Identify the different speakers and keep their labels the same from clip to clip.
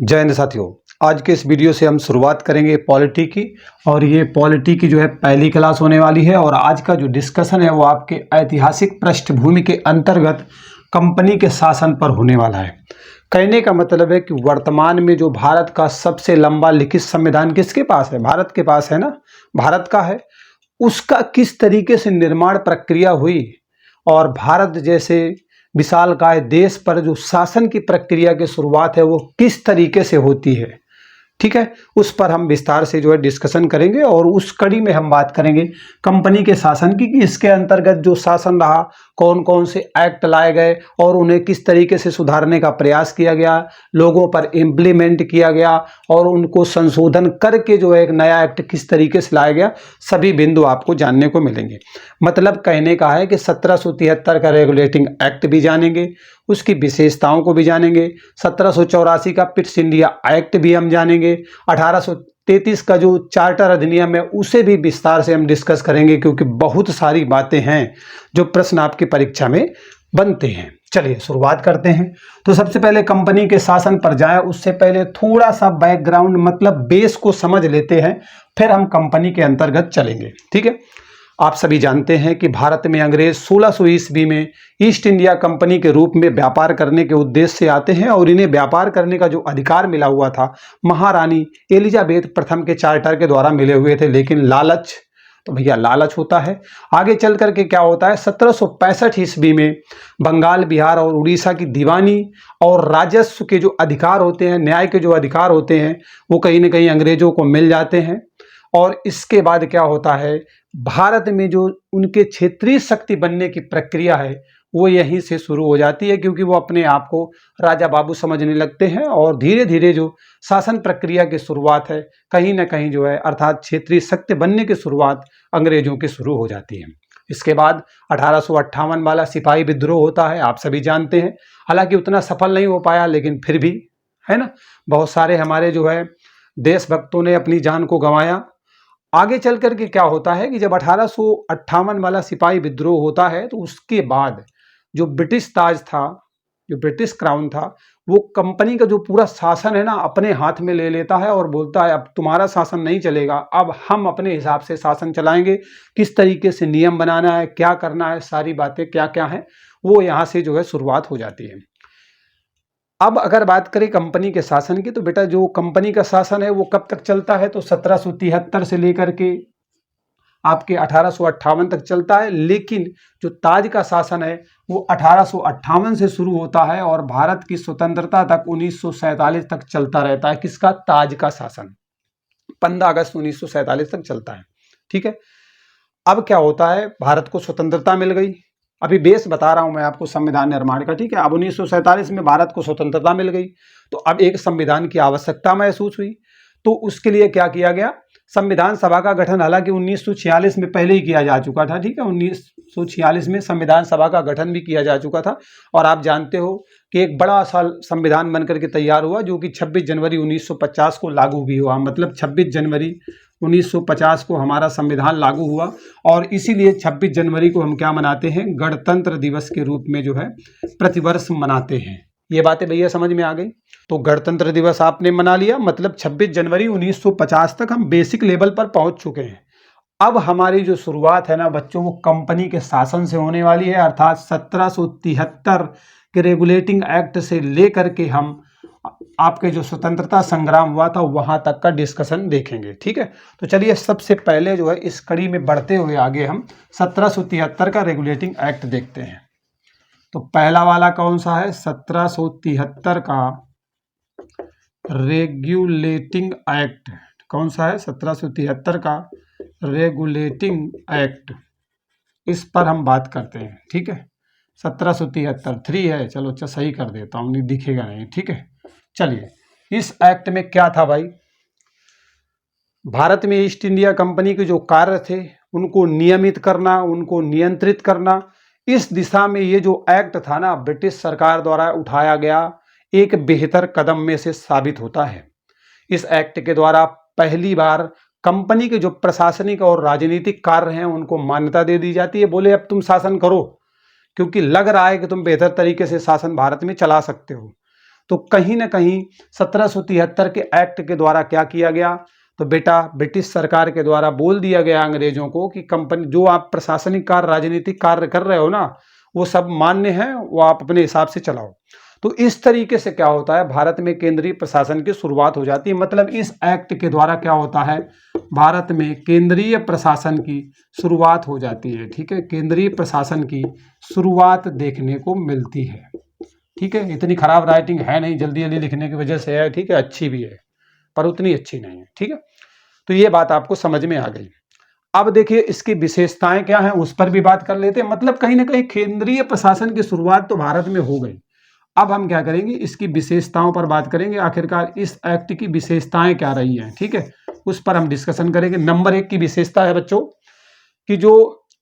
Speaker 1: जय हिंद साथियों। आज के इस वीडियो से हम शुरुआत करेंगे पॉलिटी की। और ये पॉलिटी की जो है पहली क्लास होने वाली है। और आज का जो डिस्कशन है वो आपके ऐतिहासिक पृष्ठभूमि के अंतर्गत कंपनी के शासन पर होने वाला है। कहने का मतलब है कि वर्तमान में जो भारत का सबसे लंबा लिखित संविधान किसके पास है? भारत के पास है ना, भारत का है। उसका किस तरीके से निर्माण प्रक्रिया हुई और भारत जैसे विशालकाय देश पर जो शासन की प्रक्रिया की शुरुआत है वो किस तरीके से होती है, ठीक है, उस पर हम विस्तार से जो है डिस्कशन करेंगे। और उस कड़ी में हम बात करेंगे कंपनी के शासन की कि इसके अंतर्गत जो शासन रहा, कौन कौन से एक्ट लाए गए और उन्हें किस तरीके से सुधारने का प्रयास किया गया, लोगों पर इम्प्लीमेंट किया गया और उनको संशोधन करके जो है एक नया एक्ट किस तरीके से लाया गया, सभी बिंदु आपको जानने को मिलेंगे। मतलब कहने का है कि 1773 का रेगुलेटिंग एक्ट भी जानेंगे, उसकी विशेषताओं को भी जानेंगे, 1784 का पिट्स इंडिया एक्ट भी हम जानेंगे, 1833 का जो चार्टर अधिनियम है उसे भी विस्तार से हम डिस्कस करेंगे, क्योंकि बहुत सारी बातें हैं जो प्रश्न आपकी परीक्षा में बनते हैं। चलिए शुरुआत करते हैं। तो सबसे पहले कंपनी के शासन पर जाए उससे पहले थोड़ा सा बैकग्राउंड मतलब बेस को समझ लेते हैं, फिर हम कंपनी के अंतर्गत चलेंगे, ठीक है। आप सभी जानते हैं कि भारत में अंग्रेज 1600 ईस्वी में ईस्ट इंडिया कंपनी के रूप में व्यापार करने के उद्देश्य से आते हैं और इन्हें व्यापार करने का जो अधिकार मिला हुआ था महारानी एलिजाबेथ प्रथम के चार्टर के द्वारा मिले हुए थे। लेकिन लालच, तो भैया लालच होता है। आगे चल करके क्या होता है, 1765 ईस्वी में बंगाल, बिहार और उड़ीसा की दीवानी और राजस्व के जो अधिकार होते हैं, न्याय के जो अधिकार होते हैं, वो कहीं ना कहीं अंग्रेजों को मिल जाते हैं। और इसके बाद क्या होता है, भारत में जो उनके क्षेत्रीय शक्ति बनने की प्रक्रिया है वो यहीं से शुरू हो जाती है, क्योंकि वो अपने आप को राजा बाबू समझने लगते हैं और धीरे धीरे जो शासन प्रक्रिया की शुरुआत है कहीं ना कहीं जो है अर्थात क्षेत्रीय शक्ति बनने की शुरुआत अंग्रेजों की शुरू हो जाती है। इसके बाद 1858 वाला सिपाही विद्रोह होता है, आप सभी जानते हैं। हालांकि उतना सफल नहीं हो पाया, लेकिन फिर भी है ना, बहुत सारे हमारे जो है देशभक्तों ने अपनी जान को गंवाया। आगे चल करके क्या होता है कि जब 1858 वाला सिपाही विद्रोह होता है तो उसके बाद जो ब्रिटिश ताज था, जो ब्रिटिश क्राउन था, वो कंपनी का जो पूरा शासन है ना अपने हाथ में ले लेता है और बोलता है अब तुम्हारा शासन नहीं चलेगा, अब हम अपने हिसाब से शासन चलाएंगे। किस तरीके से नियम बनाना है, क्या करना है, सारी बातें क्या क्या हैं, वो यहाँ से जो है शुरुआत हो जाती है। अब अगर बात करें कंपनी के शासन की, तो बेटा जो कंपनी का शासन है वो कब तक चलता है, तो 1773 से लेकर के आपके 1858 तक चलता है। लेकिन जो ताज का शासन है वो 1858 से शुरू होता है और भारत की स्वतंत्रता तक 1947 तक चलता रहता है। किसका? ताज का शासन 15 अगस्त 1947 तक चलता है, ठीक है। अब क्या होता है, भारत को स्वतंत्रता मिल गई। अभी बेस बता रहा हूं मैं आपको संविधान निर्माण का, ठीक है। अब 1947 में भारत को स्वतंत्रता मिल गई, तो अब एक संविधान की आवश्यकता महसूस हुई। तो उसके लिए क्या किया गया, संविधान सभा का गठन, हालांकि 1946 में पहले ही किया जा चुका था, ठीक है। 1946 में संविधान सभा का गठन भी किया जा चुका था। और आप जानते हो कि एक बड़ा सा संविधान बनकर के तैयार हुआ, जो कि 26 जनवरी 1950 को लागू भी हुआ। मतलब 26 जनवरी 1950 को हमारा संविधान लागू हुआ और इसीलिए 26 जनवरी को हम क्या मनाते हैं, गणतंत्र दिवस के रूप में जो है प्रतिवर्ष मनाते हैं। ये बातें भैया समझ में आ गई। तो गणतंत्र दिवस आपने मना लिया, मतलब 26 जनवरी 1950 तक हम बेसिक लेवल पर पहुंच चुके हैं। अब हमारी जो शुरुआत है ना बच्चों, वो कंपनी के शासन से होने वाली है। अर्थात 1773 के रेगुलेटिंग एक्ट से लेकर के हम आपके जो स्वतंत्रता संग्राम हुआ था वहां तक का डिस्कशन देखेंगे, ठीक है। तो चलिए सबसे पहले जो है इस कड़ी में बढ़ते हुए आगे हम 1773 का रेगुलेटिंग एक्ट देखते हैं। तो पहला वाला कौन सा है, 1773 का रेगुलेटिंग एक्ट। कौन सा है, 1773 का रेगुलेटिंग एक्ट, इस पर हम बात करते हैं, ठीक है। 1773 3 है, चलो अच्छा सही कर देता हूँ, नहीं दिखेगा नहीं, ठीक है। चलिए इस एक्ट में क्या था भाई, भारत में ईस्ट इंडिया कंपनी के जो कार्य थे उनको नियमित करना, उनको नियंत्रित करना, इस दिशा में ये जो एक्ट था ना ब्रिटिश सरकार द्वारा उठाया गया एक बेहतर कदम में से साबित होता है। इस एक्ट के द्वारा पहली बार कंपनी के जो प्रशासनिक और राजनीतिक कार्य हैं उनको मान्यता दे दी जाती है। बोले अब तुम शासन करो, क्योंकि लग रहा है कि तुम बेहतर तरीके से शासन भारत में चला सकते हो। तो कहीं ना कहीं 1773 के एक्ट के द्वारा क्या किया गया, तो बेटा ब्रिटिश सरकार के द्वारा बोल दिया गया अंग्रेजों को कि कंपनी जो आप प्रशासनिक कार्य राजनीतिक कार्य कर रहे हो ना, वो सब मान्य है, वो आप अपने हिसाब से चलाओ। तो इस तरीके से क्या होता है, भारत में केंद्रीय प्रशासन की शुरुआत हो जाती है। मतलब इस एक्ट के द्वारा क्या होता है, भारत में केंद्रीय प्रशासन की शुरुआत हो जाती है। ठीक है, केंद्रीय प्रशासन की शुरुआत देखने को मिलती है। ठीक है, इतनी खराब राइटिंग है नहीं, जल्दी जल्दी लिखने की वजह से है। ठीक है, अच्छी भी है पर उतनी अच्छी नहीं है। ठीक है, तो ये बात आपको समझ में आ गई। अब देखिए इसकी विशेषताएं क्या हैं, उस पर भी बात कर लेते हैं। मतलब कहीं ना कहीं केंद्रीय प्रशासन की शुरुआत तो भारत में हो गई। अब हम क्या करेंगे, इसकी विशेषताओं पर बात करेंगे, आखिरकार इस एक्ट की विशेषताएं क्या रही हैं। ठीक है, उस पर हम डिस्कशन करेंगे। नंबर 1 की विशेषता है बच्चों कि जो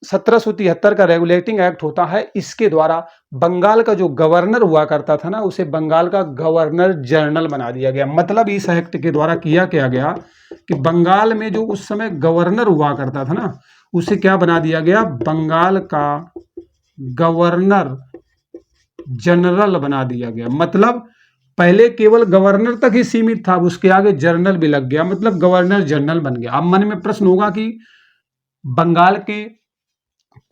Speaker 1: 1773 का रेगुलेटिंग एक्ट होता है, इसके द्वारा बंगाल का जो गवर्नर हुआ करता था ना, उसे बंगाल का गवर्नर जनरल बना दिया गया। मतलब इस एक्ट के द्वारा किया गया कि बंगाल में जो उस समय गवर्नर हुआ करता था ना, उसे क्या बना दिया गया, बंगाल का गवर्नर जनरल बना दिया गया। मतलब पहले केवल गवर्नर तक ही सीमित था, उसके आगे जनरल भी लग गया, मतलब गवर्नर जनरल बन गया। अब मन में प्रश्न होगा कि बंगाल के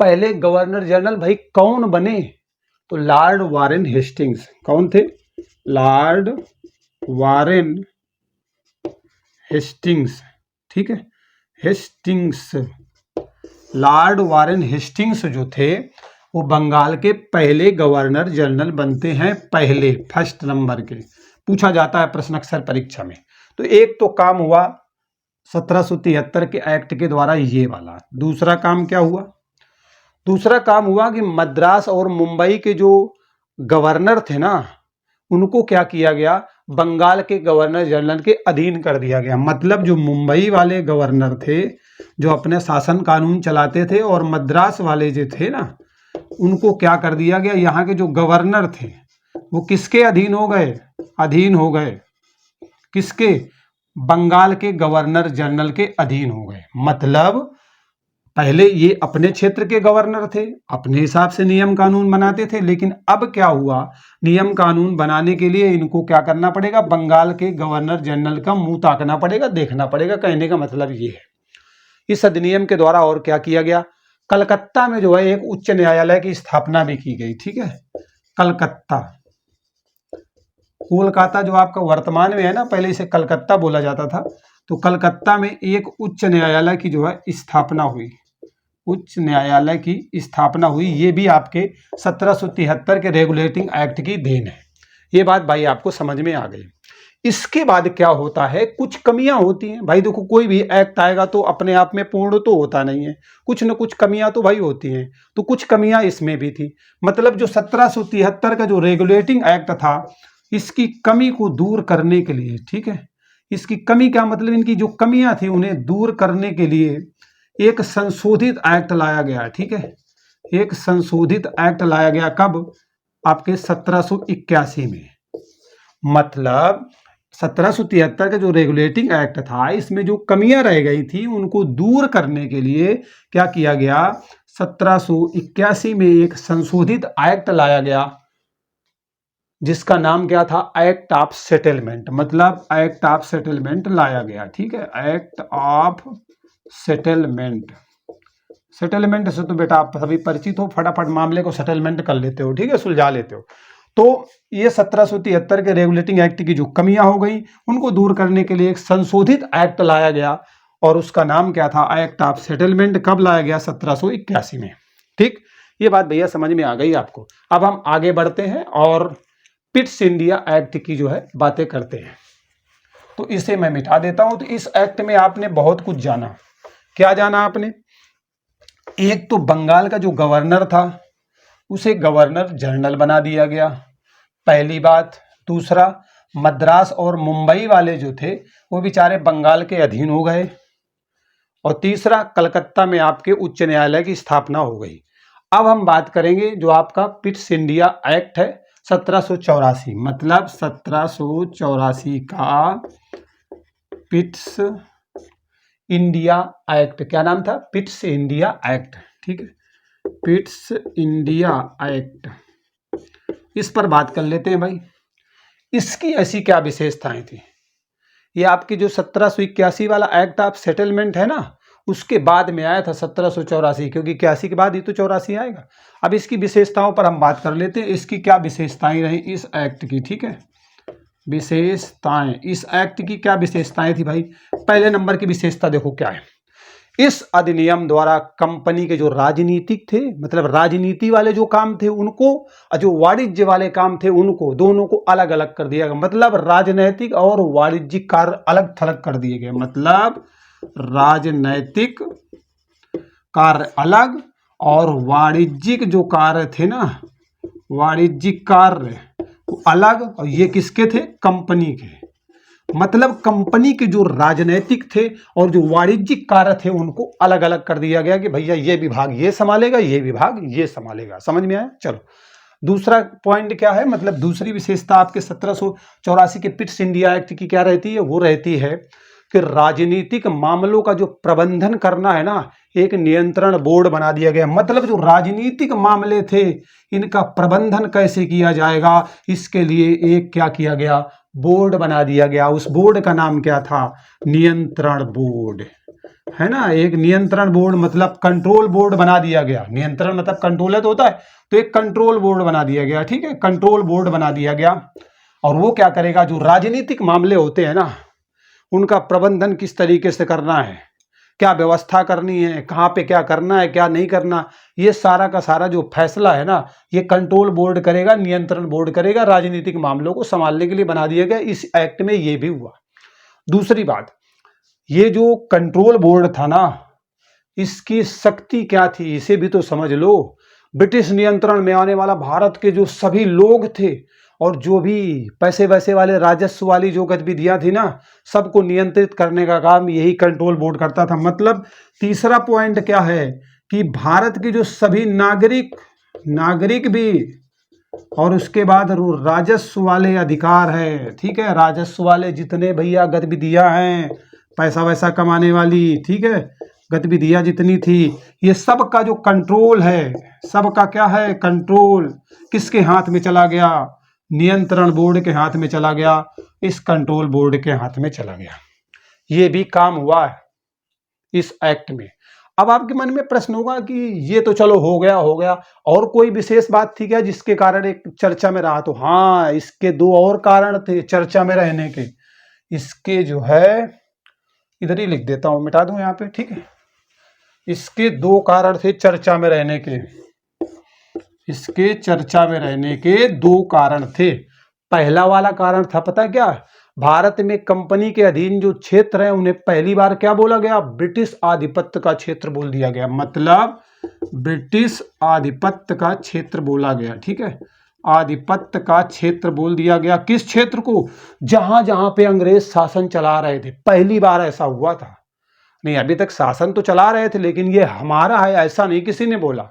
Speaker 1: पहले गवर्नर जनरल भाई कौन बने, तो लॉर्ड वारेन हेस्टिंग्स। कौन थे, लॉर्ड वारेन हेस्टिंग्स। ठीक है, हेस्टिंग्स, लॉर्ड वारेन हेस्टिंग्स जो थे वो बंगाल के पहले गवर्नर जनरल बनते हैं, पहले फर्स्ट नंबर के। पूछा जाता है प्रश्न अक्सर परीक्षा में। तो एक तो काम हुआ 1773 के एक्ट के द्वारा ये वाला। दूसरा काम क्या हुआ, दूसरा काम हुआ कि मद्रास और मुंबई के जो गवर्नर थे ना, उनको क्या किया गया, बंगाल के गवर्नर जनरल के अधीन कर दिया गया। मतलब जो मुंबई वाले गवर्नर थे जो अपने शासन कानून चलाते थे, और मद्रास वाले जो थे ना, उनको क्या कर दिया गया, यहाँ के जो गवर्नर थे वो किसके अधीन हो गए, अधीन हो गए किसके, बंगाल के गवर्नर जनरल के अधीन हो गए। मतलब पहले ये अपने क्षेत्र के गवर्नर थे, अपने हिसाब से नियम कानून बनाते थे, लेकिन अब क्या हुआ, नियम कानून बनाने के लिए इनको क्या करना पड़ेगा, बंगाल के गवर्नर जनरल का मुंह ताकना पड़ेगा, देखना पड़ेगा। कहने का मतलब ये है। इस अधिनियम के द्वारा और क्या किया गया, कलकत्ता में जो है एक उच्च न्यायालय की स्थापना भी की गई। ठीक है, कलकत्ता, कोलकाता जो आपका वर्तमान में है ना, पहले इसे कलकत्ता बोला जाता था। तो कलकत्ता में एक उच्च न्यायालय की जो है स्थापना हुई, उच्च न्यायालय की स्थापना हुई। ये भी आपके 1773 के रेगुलेटिंग एक्ट की देन है। ये बात भाई आपको समझ में आ गई। इसके बाद क्या होता है, कुछ कमियां होती हैं भाई। देखो कोई भी एक्ट आएगा तो अपने आप में पूर्ण तो होता नहीं है, कुछ न कुछ कमियां तो भाई होती हैं। तो कुछ कमियां इसमें भी थी। मतलब जो 1773 का जो रेगुलेटिंग एक्ट था, इसकी कमी को दूर करने के लिए, ठीक है, इसकी कमी क्या मतलब, इनकी जो कमियां थी उन्हें दूर करने के लिए एक संशोधित एक्ट लाया गया। ठीक है, एक संशोधित एक्ट लाया गया। कब, आपके 1781 में। मतलब 1773 का जो रेगुलेटिंग एक्ट था, इसमें जो कमियां रह गई थी उनको दूर करने के लिए क्या किया गया, 1781 में एक संशोधित एक्ट लाया गया, जिसका नाम क्या था, एक्ट ऑफ सेटलमेंट। मतलब एक्ट ऑफ सेटलमेंट लाया गया। ठीक है, एक्ट ऑफ सेटलमेंट। सेटलमेंट से तो बेटा आप सभी परिचित हो, फटाफट मामले को सेटलमेंट कर लेते हो। ठीक है, सुलझा लेते हो। तो ये 1773 के रेगुलेटिंग एक्ट की जो कमियां हो गई उनको दूर करने के लिए एक संशोधित एक्ट लाया गया, और उसका नाम क्या था, एक्ट ऑफ सेटलमेंट। कब लाया गया, 1781 में। ठीक, ये बात भैया समझ में आ गई आपको। अब हम आगे बढ़ते हैं और पिट्स इंडिया एक्ट की जो है बातें करते हैं। तो इसे मैं मिटा देता हूं। तो इस एक्ट में आपने बहुत कुछ जाना। क्या जाना आपने, एक तो बंगाल का जो गवर्नर था उसे गवर्नर जनरल बना दिया गया, पहली बात। दूसरा, मद्रास और मुंबई वाले जो थे वो बेचारे बंगाल के अधीन हो गए। और तीसरा, कलकत्ता में आपके उच्च न्यायालय की स्थापना हो गई। अब हम बात करेंगे जो आपका पिट्स इंडिया एक्ट है 1784। मतलब 1784 का पिट्स इंडिया एक्ट, क्या नाम था, पिट्स इंडिया एक्ट। ठीक है, पिट्स इंडिया एक्ट, इस पर बात कर लेते हैं भाई। इसकी ऐसी क्या विशेषताएं थी? ये आपकी जो 1781 वाला एक्ट ऑफ सेटलमेंट है ना, उसके बाद में आया था 1784, क्योंकि 81 के बाद ही तो 84 आएगा। अब इसकी विशेषताओं पर हम बात कर लेते हैं, इसकी क्या विशेषताएं रही इस एक्ट की। ठीक है, विशेषताएं, इस एक्ट की क्या विशेषताएं थी भाई? पहले नंबर की विशेषता देखो क्या है। इस अधिनियम द्वारा कंपनी के जो राजनीतिक थे, मतलब राजनीति वाले जो काम थे उनको, और जो वाणिज्य वाले काम थे उनको, दोनों को अलग अलग कर दिया गया। मतलब राजनैतिक और वाणिज्यिक कार्य अलग थलग कर दिए गए। मतलब राजनैतिक कार्य अलग और वाणिज्यिक जो कार्य थे ना, वाणिज्यिक कार्य अलग, और ये किसके थे? कंपनी के। मतलब कंपनी के जो राजनीतिक थे और जो वाणिज्यिक कार्य थे उनको अलग अलग कर दिया गया कि भैया ये विभाग ये संभालेगा, ये विभाग ये संभालेगा। समझ में आया? चलो, दूसरा पॉइंट क्या है, मतलब दूसरी विशेषता आपके 1784 के पिट्स इंडिया एक्ट की क्या रहती है? वो रहती है कि राजनीतिक मामलों का जो प्रबंधन करना है ना, एक नियंत्रण बोर्ड बना दिया गया। मतलब जो राजनीतिक मामले थे इनका प्रबंधन कैसे किया जाएगा, इसके लिए एक क्या किया गया? बोर्ड बना दिया गया। उस बोर्ड का नाम क्या था? नियंत्रण बोर्ड, है ना। एक नियंत्रण बोर्ड मतलब कंट्रोल बोर्ड बना दिया गया। नियंत्रण मतलब कंट्रोल तो होता है, तो एक कंट्रोल बोर्ड बना दिया गया। ठीक है, कंट्रोल बोर्ड बना दिया गया। और वो क्या करेगा? जो राजनीतिक मामले होते हैं ना, उनका प्रबंधन किस तरीके से करना है, क्या व्यवस्था करनी है, कहाँ पे क्या करना है, क्या नहीं करना, ये सारा का सारा जो फैसला है ना, ये कंट्रोल बोर्ड करेगा, नियंत्रण बोर्ड करेगा। राजनीतिक मामलों को संभालने के लिए बना दिया गया। इस एक्ट में ये भी हुआ। दूसरी बात, ये जो कंट्रोल बोर्ड था ना, इसकी शक्ति क्या थी, इसे भी तो समझ लो। ब्रिटिश नियंत्रण में आने वाला भारत के जो सभी लोग थे और जो भी पैसे वैसे वाले राजस्व वाली जो गतिविधियां थी ना, सबको नियंत्रित करने का काम यही कंट्रोल बोर्ड करता था। मतलब तीसरा पॉइंट क्या है कि भारत के जो सभी नागरिक भी, और उसके बाद राजस्व वाले अधिकार है। ठीक है, राजस्व वाले जितने भैया गतिविधियां हैं, पैसा वैसा कमाने वाली, ठीक है, गतिविधियां जितनी थी, ये सब का जो कंट्रोल है, सबका क्या है? कंट्रोल किसके हाथ में चला गया? नियंत्रण बोर्ड के हाथ में चला गया। इस कंट्रोल बोर्ड के हाथ में चला गया। ये भी काम हुआ है इस एक्ट में। अब आपके मन में प्रश्न होगा कि ये तो चलो हो गया, और कोई विशेष बात थी क्या जिसके कारण एक चर्चा में रहा? तो हाँ, इसके दो और कारण थे चर्चा में रहने के। इसके जो है, इधर ही लिख देता हूं, मिटा दूं यहाँ पे। ठीक है, इसके दो कारण थे चर्चा में रहने के। इसके चर्चा में रहने के दो कारण थे। पहला वाला कारण था, पता क्या? भारत में कंपनी के अधीन जो क्षेत्र है उन्हें पहली बार क्या बोला गया? ब्रिटिश आधिपत्य का क्षेत्र बोल दिया गया। मतलब ब्रिटिश आधिपत्य का क्षेत्र बोला गया। ठीक है, आधिपत्य का क्षेत्र बोल दिया गया। किस क्षेत्र को? जहां जहां पे अंग्रेज शासन चला रहे थे। पहली बार ऐसा हुआ था। नहीं, अभी तक शासन तो चला रहे थे, लेकिन ये हमारा है ऐसा नहीं किसी ने बोला।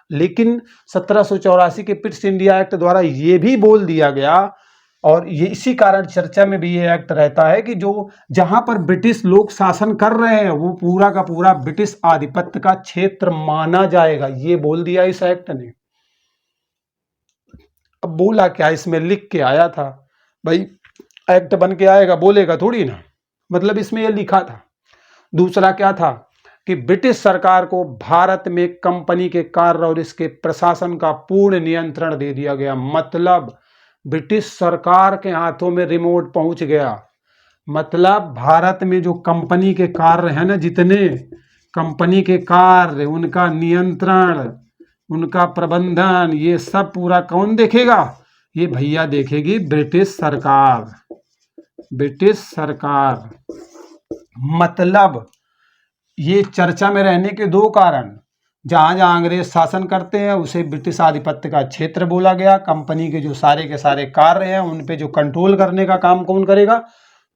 Speaker 1: लेकिन 1784 के पिट्स इंडिया एक्ट द्वारा ये भी बोल दिया गया, और ये इसी कारण चर्चा में भी ये एक्ट रहता है कि जो जहां पर ब्रिटिश लोग शासन कर रहे हैं वो पूरा का पूरा ब्रिटिश आधिपत्य का क्षेत्र माना जाएगा। ये बोल दिया इस एक्ट ने। अब बोला क्या? इसमें लिख के आया था भाई, एक्ट बन के आएगा, बोलेगा थोड़ी ना। मतलब इसमें ये लिखा था। दूसरा क्या था कि ब्रिटिश सरकार को भारत में कंपनी के कार्य और इसके प्रशासन का पूर्ण नियंत्रण दे दिया गया। मतलब ब्रिटिश सरकार के हाथों में रिमोट पहुंच गया। मतलब भारत में जो कंपनी के कार्य है ना, जितने कंपनी के कार्य, उनका नियंत्रण, उनका प्रबंधन, ये सब पूरा कौन देखेगा? ये भैया देखेगी ब्रिटिश सरकार। ब्रिटिश सरकार। मतलब ये चर्चा में रहने के दो कारण, जहां जहां अंग्रेज शासन करते हैं उसे ब्रिटिश आधिपत्य का क्षेत्र बोला गया। कंपनी के जो सारे के सारे कार्य हैं उन पे जो कंट्रोल करने का काम कौन करेगा?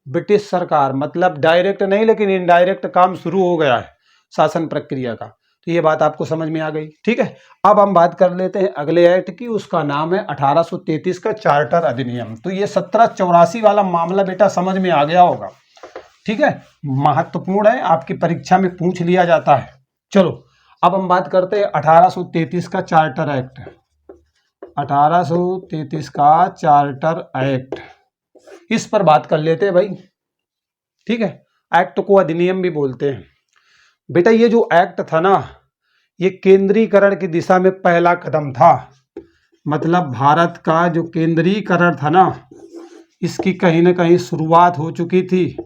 Speaker 1: ब्रिटिश सरकार। मतलब डायरेक्ट नहीं, लेकिन इनडायरेक्ट काम शुरू हो गया है शासन प्रक्रिया का। तो ये बात आपको समझ में आ गई। ठीक है, अब हम बात कर लेते हैं अगले एक्ट की। उसका नाम है 1833 का चार्टर अधिनियम। तो ये 1784 वाला मामला बेटा समझ में आ गया होगा। ठीक है, महत्वपूर्ण है, आपकी परीक्षा में पूछ लिया जाता है। चलो, अब हम बात करते हैं 1833 का चार्टर एक्ट। 1833 का चार्टर एक्ट। इस पर बात कर लेते हैं भाई। ठीक है, एक्ट को अधिनियम भी बोलते हैं। बेटा ये जो एक्ट था ना, ये केंद्रीकरण की दिशा में पहला कदम था। मतलब भारत का जो केंद्रीकरण था ना, इसकी कहीं ना कहीं शुरुआत हो चुकी थी।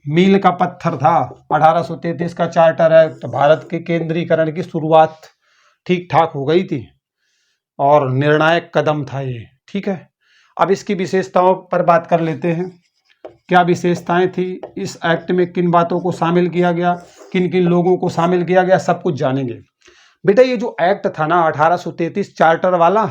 Speaker 1: मील का पत्थर था 1833 का चार्टर एक्ट, भारत के केंद्रीकरण की शुरुआत ठीक ठाक हो गई थी और निर्णायक कदम था ये। ठीक है, अब इसकी विशेषताओं पर बात कर लेते हैं। क्या विशेषताएं थी इस एक्ट में, किन बातों को शामिल किया गया, किन किन लोगों को शामिल किया गया, सब कुछ जानेंगे। बेटा ये जो एक्ट था ना 1833 चार्टर वाला,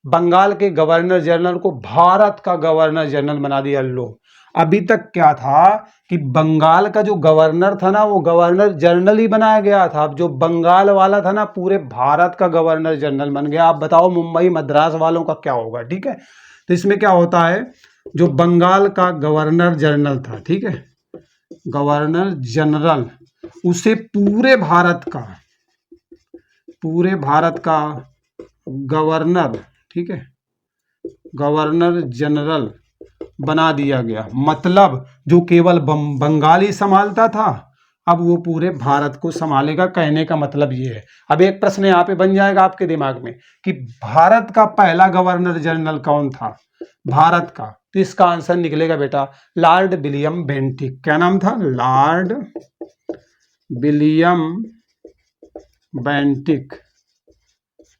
Speaker 1: बंगाल के गवर्नर जनरल को भारत का गवर्नर जनरल बना दिया। लो, अभी तक क्या था कि बंगाल का जो गवर्नर था ना, वो गवर्नर जनरल ही बनाया गया था। अब जो बंगाल वाला था ना, पूरे भारत का गवर्नर जनरल बन गया। आप बताओ मुंबई मद्रास वालों का क्या होगा। ठीक है, तो इसमें क्या होता है, जो बंगाल का गवर्नर जनरल था, ठीक है, गवर्नर जनरल, उसे पूरे भारत का गवर्नर, ठीक है, गवर्नर जनरल बना दिया गया। मतलब जो केवल बंगाली संभालता था, अब वो पूरे भारत को संभालेगा। कहने का मतलब ये है। अब एक प्रश्न यहाँ पे बन जाएगा आपके दिमाग में कि भारत का पहला गवर्नर जनरल कौन था भारत का, तो इसका आंसर निकलेगा बेटा लॉर्ड विलियम बेंटिक। क्या नाम था? Lord William Bentinck.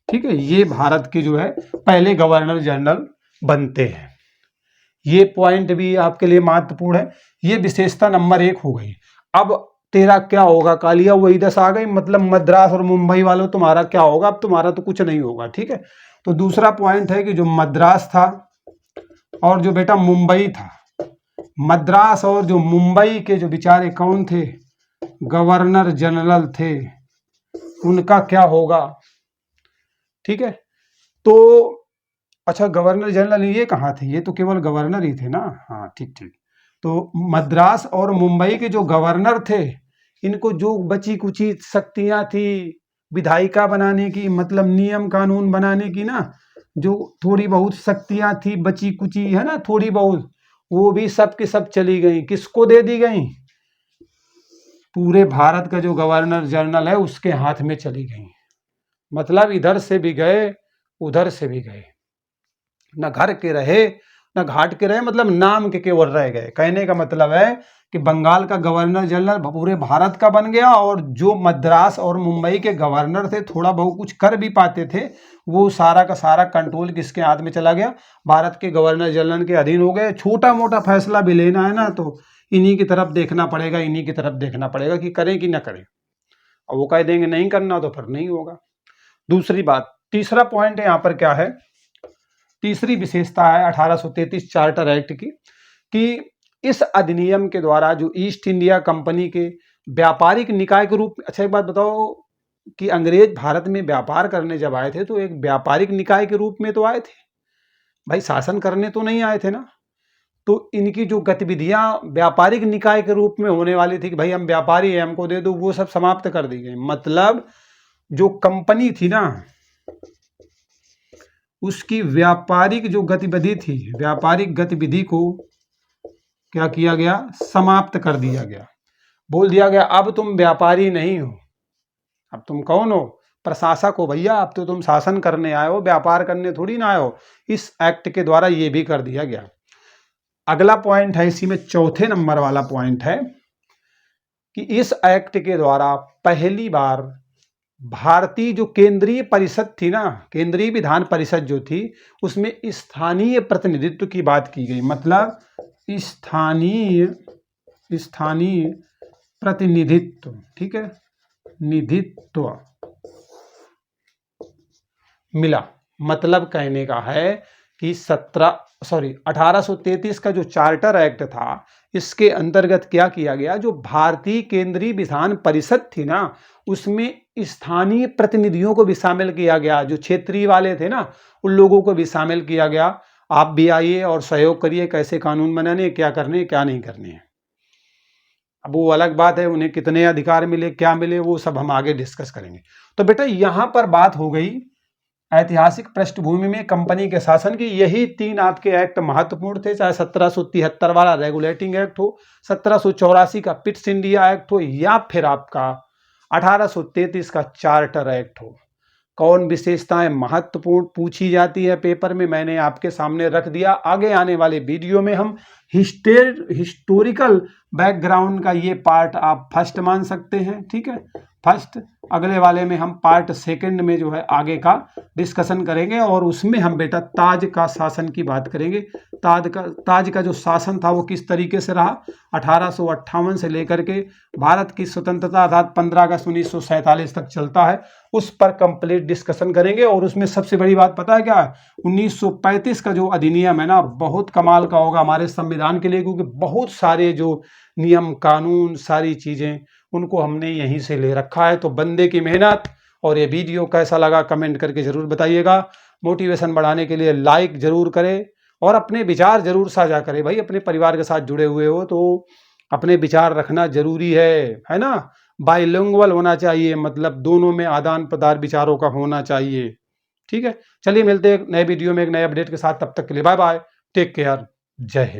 Speaker 1: ठीक है, ये भारत के जो है पहले गवर्नर जनरल बनते हैं। ये पॉइंट भी आपके लिए महत्वपूर्ण है। ये विशेषता नंबर 1 हो गई। अब तेरा क्या होगा कालिया, वही 10 आ गई। मतलब मद्रास और मुंबई वालों तुम्हारा क्या होगा? अब तुम्हारा तो कुछ नहीं होगा। ठीक है, तो दूसरा पॉइंट है कि जो मद्रास था और जो बेटा मुंबई था, मद्रास और जो मुंबई के जो बेचारे कौन थे, गवर्नर जनरल थे, उनका क्या होगा? ठीक है, तो अच्छा गवर्नर जनरल ये कहाँ थे? ये तो केवल गवर्नर ही थे ना। हाँ ठीक ठीक। तो मद्रास और मुंबई के जो गवर्नर थे, इनको जो बची कुची शक्तियां थी विधायिका बनाने की, मतलब नियम कानून बनाने की ना, जो थोड़ी बहुत शक्तियां थी बची कुची है ना, थोड़ी बहुत, वो भी सब की सब चली गई। किसको दे दी गई? पूरे भारत का जो गवर्नर जनरल है उसके हाथ में चली गई। मतलब इधर से भी गए उधर से भी गए, न घर के रहे न घाट के रहे, मतलब नाम के केवल रह गए। कहने का मतलब है कि बंगाल का गवर्नर जनरल पूरे भारत का बन गया और जो मद्रास और मुंबई के गवर्नर थे, थोड़ा बहुत कुछ कर भी पाते थे, वो सारा का सारा कंट्रोल किसके हाथ में चला गया? भारत के गवर्नर जनरल के अधीन हो गए। छोटा मोटा फैसला भी लेना है ना, तो इन्हीं की तरफ देखना पड़ेगा, इन्हीं की तरफ देखना पड़ेगा कि करें कि ना करें। और वो कह देंगे नहीं करना तो फिर नहीं होगा। दूसरी बात, तीसरा पॉइंट यहाँ पर क्या है, तीसरी विशेषता है 1833 चार्टर एक्ट की, कि इस अधिनियम के द्वारा जो ईस्ट इंडिया कंपनी के व्यापारिक निकाय के रूप में, अच्छा एक बात बताओ कि अंग्रेज भारत में व्यापार करने जब आए थे तो एक व्यापारिक निकाय के रूप में तो आए थे भाई, शासन करने तो नहीं आए थे ना। तो इनकी जो गतिविधियां व्यापारिक निकाय के रूप में होने वाली थी कि भाई हम व्यापारी हैं हमको दे दो, वो सब समाप्त कर दी गई। मतलब जो कंपनी थी ना, उसकी व्यापारिक जो गतिविधि थी, व्यापारिक गतिविधि को क्या किया गया? समाप्त कर दिया गया। बोल दिया गया अब तुम व्यापारी नहीं हो, अब तुम कौन हो? प्रशासक हो भैया। अब तो तुम शासन करने आए हो, व्यापार करने थोड़ी ना आए हो। इस एक्ट के द्वारा ये भी कर दिया गया। अगला पॉइंट है इसी में, चौथे नंबर वाला पॉइंट है कि इस एक्ट के द्वारा पहली बार भारतीय जो केंद्रीय परिषद थी ना, केंद्रीय विधान परिषद जो थी, उसमें स्थानीय प्रतिनिधित्व की बात की गई। मतलब स्थानीय प्रतिनिधित्व, ठीक है, निधित्व मिला। मतलब कहने का है कि 1833 का जो चार्टर एक्ट था, इसके अंतर्गत क्या किया गया, जो भारतीय केंद्रीय विधान परिषद थी ना, उसमें स्थानीय प्रतिनिधियों को भी शामिल किया गया। जो क्षेत्रीय वाले थे ना, उन लोगों को भी शामिल किया गया। आप भी आइए और सहयोग करिए, कैसे कानून बनाने, क्या करने क्या नहीं करने। अब वो अलग बात है, उन्हें कितने अधिकार मिले क्या मिले, वो सब हम आगे डिस्कस करेंगे। तो बेटा यहां पर बात हो गई ऐतिहासिक पृष्ठभूमि में कंपनी के शासन की यही 3 आपके एक्ट महत्वपूर्ण थे, चाहे 1773 वाला रेगुलेटिंग एक्ट हो, 1784 का पिट्स इंडिया एक्ट हो, या फिर आपका 1833 का चार्टर एक्ट हो। कौन विशेषताएं महत्वपूर्ण पूछी जाती है पेपर में, मैंने आपके सामने रख दिया। आगे आने वाले वीडियो में हम हिस्टोरिकल बैकग्राउंड का ये पार्ट आप फर्स्ट मान सकते हैं, ठीक है, फर्स्ट। अगले वाले में हम पार्ट सेकंड में जो है आगे का डिस्कशन करेंगे और उसमें हम बेटा ताज का शासन की बात करेंगे। ताज का जो शासन था वो किस तरीके से रहा 1858 से लेकर के भारत की स्वतंत्रता अर्थात 15 अगस्त 1947 तक चलता है, उस पर कंप्लीट डिस्कशन करेंगे। और उसमें सबसे बड़ी बात पता है क्या है, 1935 का जो अधिनियम है ना, बहुत कमाल का होगा हमारे संविधान के लिए, क्योंकि बहुत सारे जो नियम कानून सारी चीजें उनको हमने यहीं से ले रखा है। तो बंदे की मेहनत। और ये वीडियो कैसा लगा कमेंट करके जरूर बताइएगा। मोटिवेशन बढ़ाने के लिए लाइक जरूर करें और अपने विचार जरूर साझा करें। भाई अपने परिवार के साथ जुड़े हुए हो तो अपने विचार रखना जरूरी है ना। बाइलिंगुअल होना चाहिए, मतलब दोनों में आदान प्रदान विचारों का होना चाहिए। ठीक है, चलिए मिलते हैं एक नए वीडियो में एक नए अपडेट के साथ। तब तक के लिए बाय बाय, टेक केयर, जय हिंद।